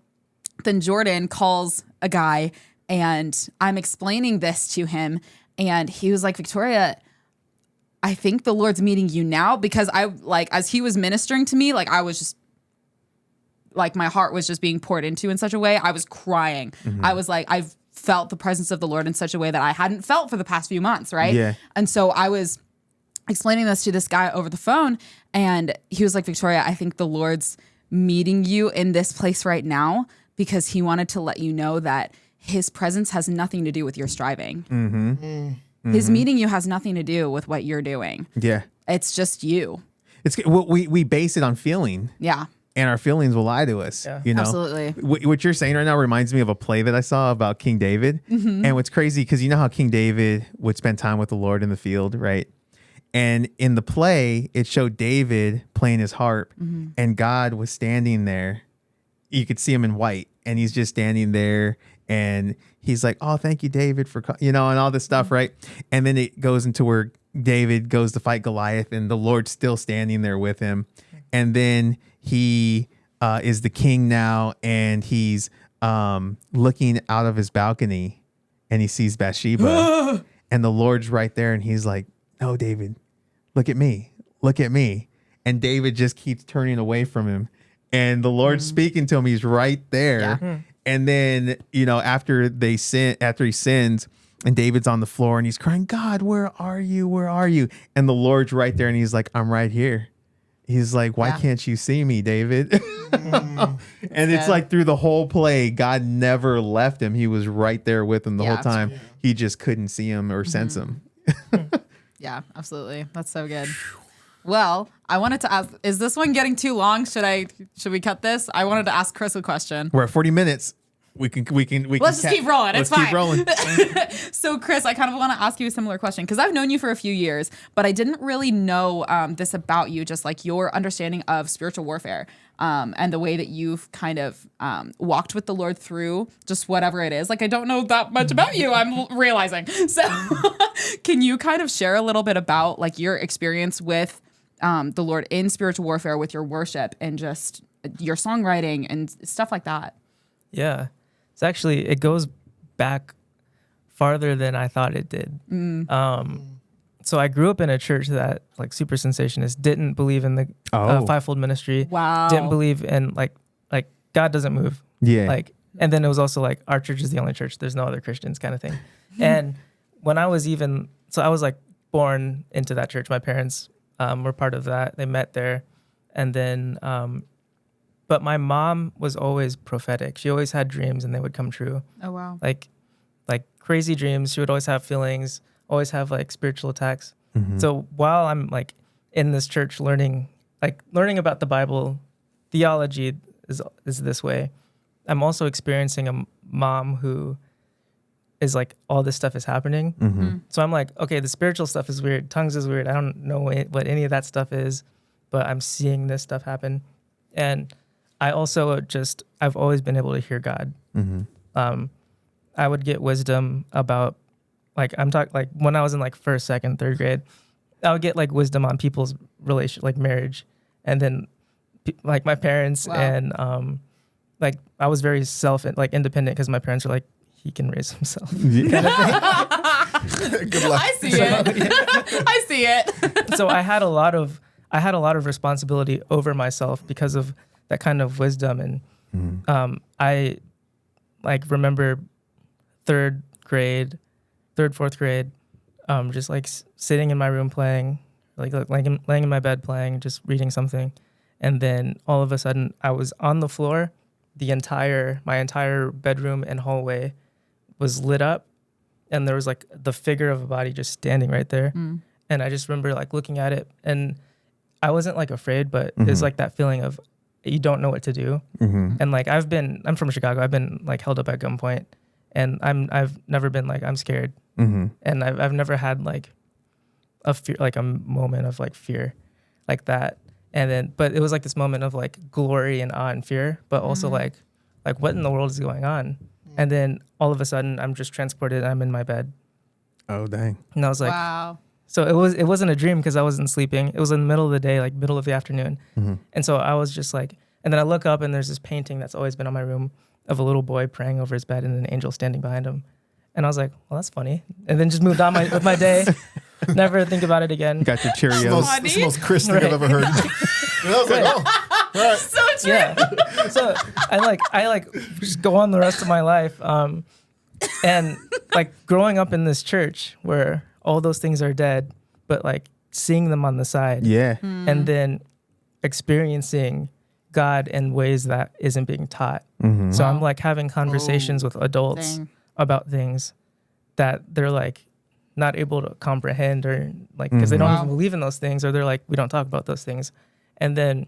then Jordan calls a guy, and I'm explaining this to him. And he was like, Victoria, I think the Lord's meeting you now, because as he was ministering to me, like I was just, like my heart was just being poured into in such a way. I was crying. I was like, I've felt the presence of the Lord in such a way that I hadn't felt for the past few months, right? Yeah. And so I was explaining this to this guy over the phone, and he was like, Victoria, I think the Lord's meeting you in this place right now because He wanted to let you know that His presence has nothing to do with your striving. His meeting you has nothing to do with what you're doing. Yeah. It's just you. We base it on feeling. Yeah. And our feelings will lie to us. Yeah. You know, Absolutely. What you're saying right now reminds me of a play that I saw about King David. And what's crazy, because you know how King David would spend time with the Lord in the field, right? And in the play, it showed David playing his harp, and God was standing there. You could see him in white, and He's just standing there, and He's like, "Oh, thank you, David, for and all this stuff, right?" And then it goes into where David goes to fight Goliath, and the Lord's still standing there with him, and then he is the king now, and he's looking out of his balcony, and he sees Bathsheba, And the Lord's right there, and he's like, no, David, look at me. Look at me. And David just keeps turning away from him. And the Lord's speaking to him. He's right there. Yeah. And then, after he sins, and David's on the floor and he's crying, God, where are you? Where are you? And the Lord's right there, and he's like, I'm right here. He's like, why can't you see me, David? And it's like through the whole play, God never left him. He was right there with him the whole time. He just couldn't see him or sense him. Yeah, absolutely. That's so good. Well, I wanted to ask, is this one getting too long? Should we cut this? I wanted to ask Chris a question. We're at 40 minutes. We can. Let's just keep rolling. It's fine. Keep rolling. So, Chris, I kind of want to ask you a similar question because I've known you for a few years, but I didn't really know this about you, just like your understanding of spiritual warfare and the way that you've kind of walked with the Lord through just whatever it is. Like, I don't know that much about you, I'm realizing. So, can you kind of share a little bit about like your experience with the Lord in spiritual warfare with your worship and just your songwriting and stuff like that? Yeah. It's actually, it goes back farther than I thought it did. So I grew up in a church that, like, super sensationist, didn't believe in the fivefold ministry. Wow. Didn't believe in like God doesn't move. Yeah. Like, and then it was also like our church is the only church. There's no other Christians kind of thing. And when I was I was like born into that church. My parents were part of that. They met there, and then. But my mom was always prophetic. She always had dreams and they would come true. Oh, wow. Like crazy dreams. She would always have feelings, always have like spiritual attacks. So while I'm like in this church learning about the Bible, theology is this way. I'm also experiencing a mom who is like, all this stuff is happening. So I'm like, okay, the spiritual stuff is weird. Tongues is weird. I don't know what any of that stuff is, but I'm seeing this stuff happen. And I also I've always been able to hear God. I would get wisdom about, like, I'm talking like when I was in like first, second, third grade, I would get like wisdom on people's like marriage, and then like my parents and like I was very independent because my parents were like, he can raise himself. Kind of thing. Good luck. I see it. I see it. So I had a lot of responsibility over myself because of that kind of wisdom. And I like remember fourth grade, just like sitting in my room playing, like laying in my bed playing, just reading something. And then all of a sudden I was on the floor. My entire bedroom and hallway was lit up, and there was like the figure of a body just standing right there. And I just remember like looking at it, and I wasn't like afraid, but it's like that feeling of you don't know what to do. And like I'm from Chicago. I've been like held up at gunpoint, and I've never been like, I'm scared. And I've never had like a fear, like a moment of like fear like that. And then, but it was like this moment of like glory and awe and fear, but also like what in the world is going on? And then all of a sudden I'm just transported. I'm in my bed. Oh, dang. And I was like, Wow. So it wasn't a dream because I wasn't sleeping. It was in the middle of the day, like middle of the afternoon. And so I was just like, and then I look up and there's this painting that's always been on my room of a little boy praying over his bed and an angel standing behind him. And I was like, well, that's funny. And then just moved on with my day. Never think about it again. Got your Cheerios. That's the most Chris thing I've ever heard. And I was like, oh, all right. So true. Yeah. So I just go on the rest of my life. And like growing up in this church where all those things are dead, but like seeing them on the side. Yeah. And then experiencing God in ways that isn't being taught. So I'm like having conversations with adults about things that they're like not able to comprehend, or like because they don't even believe in those things, or they're like, we don't talk about those things. And then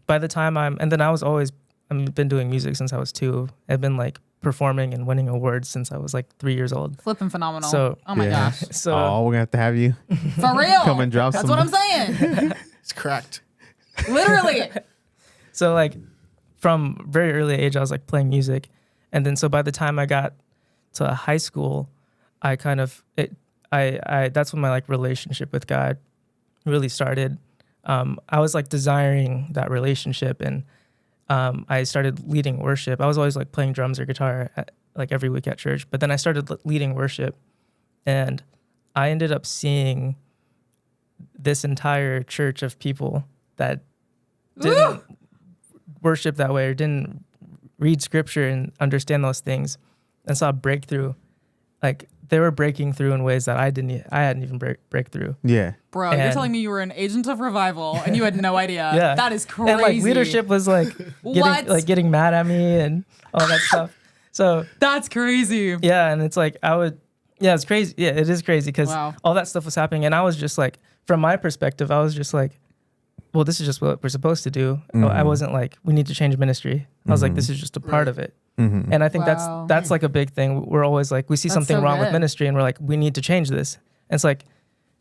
by the time I've been doing music since I was 2. I've been like performing and winning awards since I was like 3 years old. Flipping phenomenal. So oh my gosh. So we're gonna have to have you For real. come and drop That's some. what I'm saying. It's cracked. Literally. So like from very early age, I was like playing music. And then so by the time I got to high school, I kind of, that's when my like relationship with God really started. I was like desiring that relationship, and I started leading worship. I was always like playing drums or guitar like every week at church, but then I started leading worship, and I ended up seeing this entire church of people that didn't worship that way or didn't read scripture and understand those things, and saw a breakthrough. Like they were breaking through in ways that I hadn't even break through. Yeah. Bro, you're telling me you were an agent of revival and you had no idea. Yeah. That is crazy. And like leadership was like getting mad at me and all that stuff. So that's crazy. Yeah, and it's like it's crazy. Yeah, it is crazy because Wow. all that stuff was happening, and I was just like, from my perspective, I was just like, well, this is just what we're supposed to do. I wasn't like, we need to change ministry. I was like, this is just a part of it. And I think Wow. that's like a big thing. We're always like, we see something so wrong with good. ministry, and we're like, we need to change this. And it's like,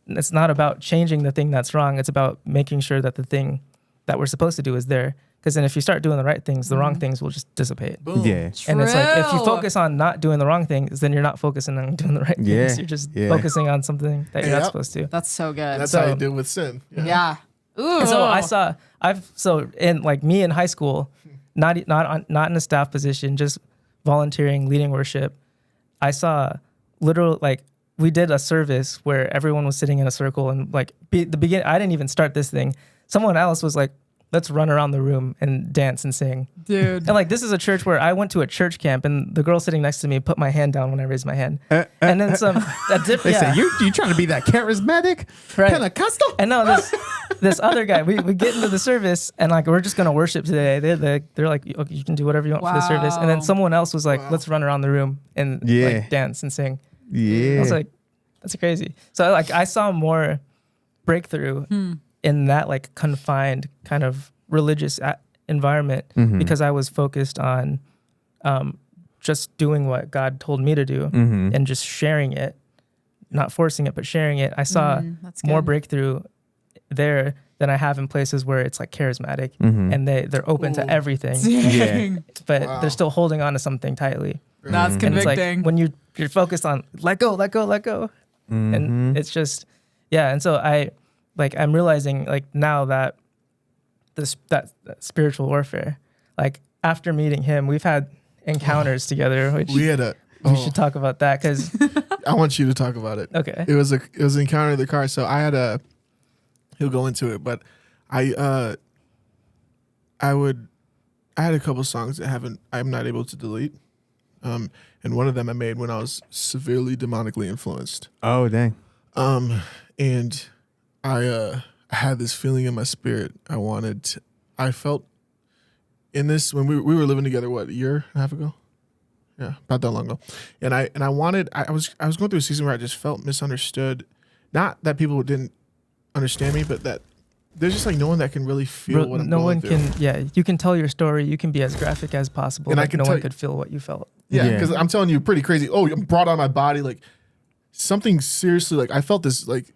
it's not about changing the thing that's wrong. It's about making sure that the thing that we're supposed to do is there. Because then if you start doing the right things, the wrong things will just dissipate. Boom. Yeah. And it's like, if you True. focus on not doing the wrong things, then you're not focusing on doing the right things. Yeah. You're just Yeah. focusing on something that you're not Yep. supposed to. That's so good. That's So- how you deal with sin. yeah. Ooh. And so in like me in high school, not in a staff position, just volunteering, leading worship. I saw literal, like we did a service where everyone was sitting in a circle and like the beginning, I didn't even start this thing. Someone else was like, let's run around the room and dance and sing. Dude. And like, this is a church where I went to a church camp and the girl sitting next to me put my hand down when I raised my hand. And then They say, you trying to be that charismatic? Right. Pentecostal? And no, this other guy, we get into the service and like, we're just going to worship today. They're like, okay, you can do whatever you want for the service. And then Wow. someone else was like, let's run around the room and like dance and sing. Yeah. I was like, that's crazy. So like, I saw more breakthrough in that like confined kind of religious environment because I was focused on just doing what God told me to do and just sharing it, not forcing it, but sharing it. I saw that's more good. breakthrough there than I have in places where it's like charismatic and they're open to everything, Dang. but Wow. they're still holding on to something tightly. That's And it's convicting. like when you're focused on let go, and it's just and so I'm realizing like now that that spiritual warfare, like after meeting him, we've had encounters together, which We had we should talk about that because I want you to talk about it. okay, It was an encounter in the car. So I had he'll go into it, but I had a couple songs that I'm not able to delete. And one of them I made when I was severely demonically influenced. Oh, dang. And I had this feeling in my spirit. I felt in this when we were living together, what, a year and a half ago? Yeah, about that long ago. And I was going through a season where I just felt misunderstood. Not that people didn't understand me, but that there's just like no one that can really feel what I'm no going one through. can. You can tell your story. You can be as graphic as possible. And I Like can no tell one you- could feel what you felt. Yeah, Yeah. because I'm telling you, pretty crazy. Oh, I'm brought on my body, like something seriously. Like I felt this, like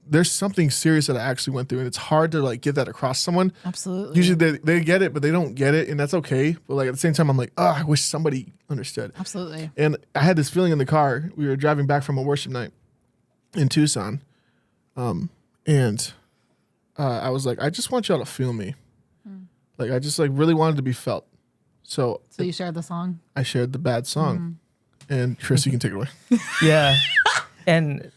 there's something serious that I actually went through, and it's hard to like get that across someone. Absolutely. Usually they get it, but they don't get it, and that's okay. But like at the same time, I'm like, oh, I wish somebody understood. Absolutely. And I had this feeling in the car. We were driving back from a worship night in Tucson, and I was like, I just want y'all to feel me. Like I just like really wanted to be felt. So So you shared the song? I shared the bad song, and Chris, you can take it away. Yeah, and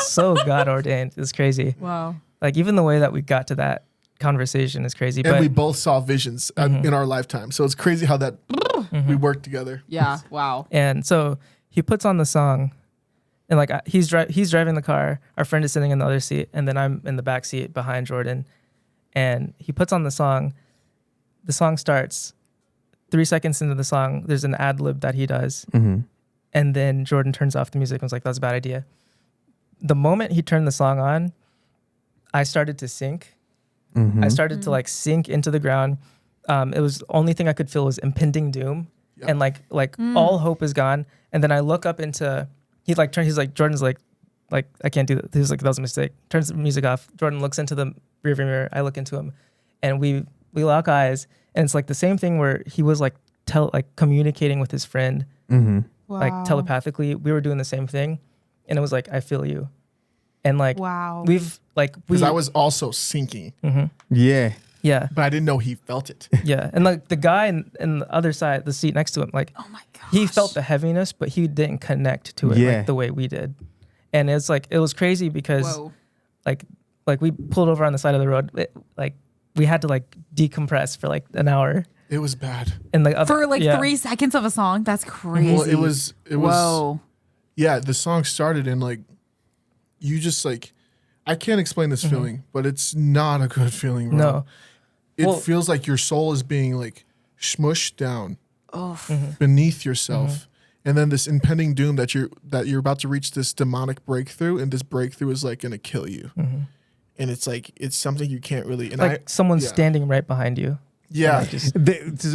so God ordained. It's crazy. Wow. Like even the way that we got to that conversation is crazy. And But we both saw visions in our lifetime. So it's crazy how that we worked together. Yeah. Wow. And so he puts on the song, and like he's driving the car. Our friend is sitting in the other seat, and then I'm in the back seat behind Jordan. And he puts on the song. The song starts. 3 seconds into the song, there's an ad lib that he does, and then Jordan turns off the music and was like, "That's a bad idea." The moment he turned the song on, I started to sink. I started to like sink into the ground. It was the only thing I could feel was impending doom, and like all hope is gone. And then I look up into he's like Jordan's like I can't do that. He's like, that was a mistake. Turns the music off. Jordan looks into the rearview mirror. I look into him, and we lock eyes. And it's like the same thing where he was like communicating with his friend, Wow. like telepathically. We were doing the same thing, and it was like, I feel you, and like Wow. Because I was also sinking, Yeah. yeah but I didn't know he felt it. yeah, and like the guy in the other side, the seat next to him, like Oh my gosh. he felt the heaviness, but he didn't connect to it Yeah. like the way we did, And it was crazy because Whoa. like we pulled over on the side of the road. Like we had to like decompress for like an hour. It was bad. And like For like 3 seconds of a song? That's crazy. Well, it was. Whoa. Yeah, the song started and like, you just like, I can't explain this feeling, but it's not a good feeling, bro. No. It feels like your soul is being like smushed down beneath yourself. And then this impending doom that you're about to reach this demonic breakthrough, and this breakthrough is like gonna kill you. And it's like it's something you can't really. And like someone's standing right behind you. Yeah.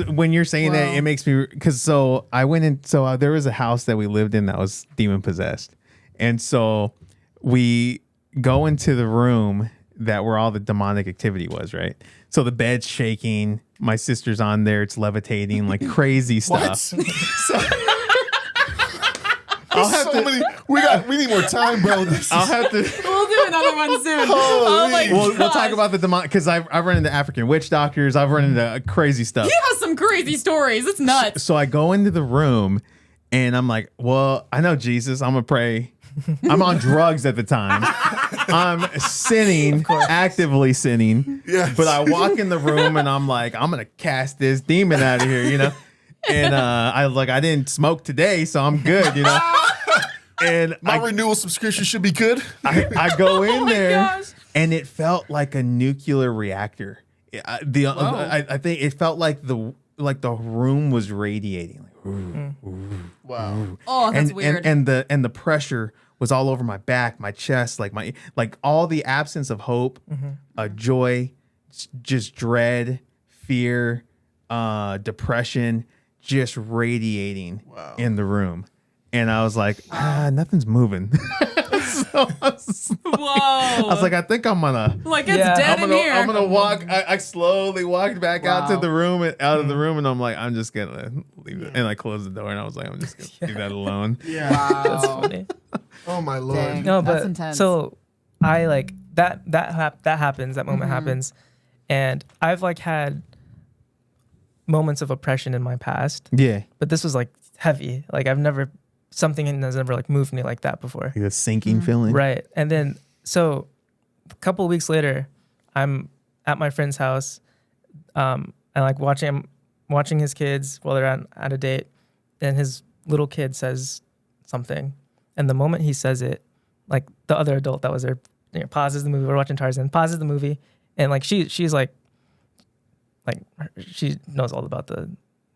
When you're saying that, it makes me, because so I went in, so there was a house that we lived in that was demon possessed. And so we go into the room that where all the demonic activity was, right? So the bed's shaking, my sister's on there, it's levitating, like crazy stuff. We need more time, bro. I'll have to. We'll do another one soon. We'll talk about the demonic, because I've run into African witch doctors. I've run into crazy stuff. He has some crazy stories. It's nuts. So I go into the room and I'm like, well, I know Jesus. I'm going to pray. I'm on drugs at the time. I'm sinning, actively sinning. Yes. But I walk in the room and I'm like, I'm going to cast this demon out of here, you know? And I didn't smoke today, so I'm good, you know? And my renewal subscription should be good. I go in there gosh. and it felt like a nuclear reactor. I think it felt like the room was radiating. Like, Wow. Oh, that's weird. And the pressure was all over my back, my chest, like all the absence of hope, joy, just dread, fear, depression, just radiating in the room. And I was like, nothing's moving. Whoa. I was like, I think I'm gonna Like it's dead in here. I'm gonna walk. I slowly walked back out to the room and out of the room, and I'm like, I'm just gonna leave it. And I closed the door, and I was like, I'm just gonna leave that alone. Yeah. That's funny. Oh my Lord. Dang. No, That's but intense. so I like that happens. That moment happens, and I've like had moments of oppression in my past. Yeah, But this was like heavy. Like something has never like moved me like that before. like a sinking feeling. Right. And then so a couple of weeks later, I'm at my friend's house, and like watching his kids while they're at a date, and his little kid says something, and the moment he says it, like the other adult that was there, pauses the movie. We're watching Tarzan, pauses the movie, and like she's like she knows all about the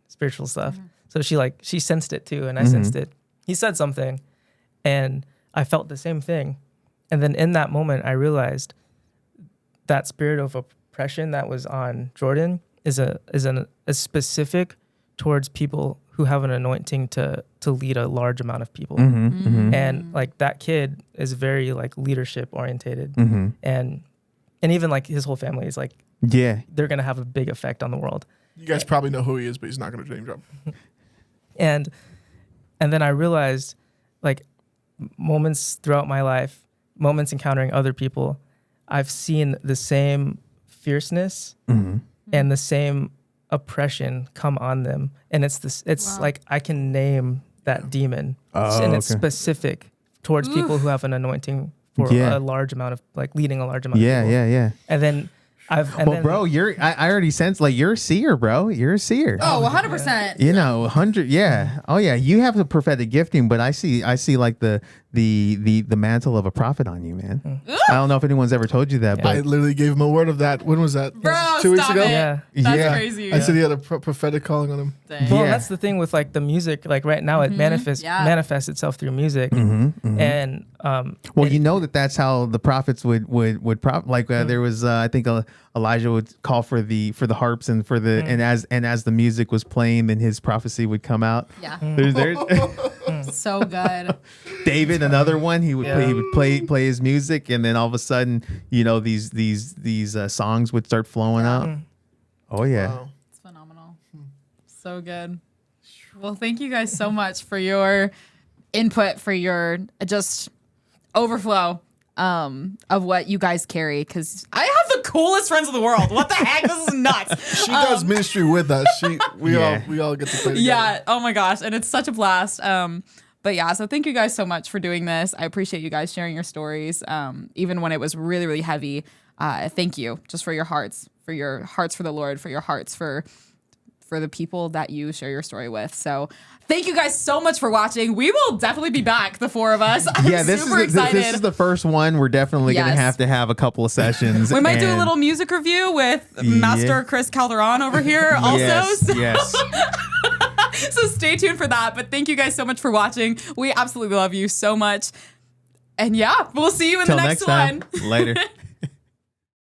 spiritual stuff, so she sensed it too, and I sensed it. He said something, and I felt the same thing, and then in that moment, I realized that spirit of oppression that was on Jordan is specific towards people who have an anointing to lead a large amount of people. And like that kid is very like leadership orientated, and even like his whole family is like, they're gonna have a big effect on the world. You guys probably know who he is, but he's not gonna name drop. And then I realized, like, moments throughout my life, moments encountering other people, I've seen the same fierceness and the same oppression come on them. And it's like I can name that demon. And it's specific towards people who have an anointing for a large amount of, like, leading a large amount of people. Yeah. And then bro, I already sense, like, you're a seer, bro. You're a seer. Oh, 100%. You know, 100. Yeah. Oh yeah. You have the prophetic gifting, but I see like the mantle of a prophet on you, man. I don't know if anyone's ever told you that, but I literally gave him a word of that. When was that? Bro, 2 weeks stop ago? it. Yeah. That's crazy. I said he had a prophetic calling on him. Dang. Well, Yeah. that's the thing with like the music. Like right now, it manifests itself through music, and well, you know that's how the prophets would like there was I think Elijah would call for the harps and for the and as the music was playing, then his prophecy would come out. Yeah. There's So good. David, another one. He would play his music, and then all of a sudden, you know, these songs would start flowing out. Oh yeah. Wow. It's phenomenal. So good. Well, thank you guys so much for your input, for your just overflow of what you guys carry, because I have the coolest friends in the world. What the heck? This is nuts. She does ministry with us. We all get to play together. Yeah. Oh my gosh. And it's such a blast. But yeah, so thank you guys so much for doing this. I appreciate you guys sharing your stories, even when it was really, really heavy. Thank you just for your hearts for the Lord, for your hearts for the people that you share your story with. So thank you guys so much for watching. We will definitely be back, the four of us. I'm super excited. This is the first one. We're definitely going to have a couple of sessions. We might do a little music review with Master Chris Calderon over here also. Yes. So stay tuned for that. But thank you guys so much for watching. We absolutely love you so much. And yeah, we'll see you in the next one. Later.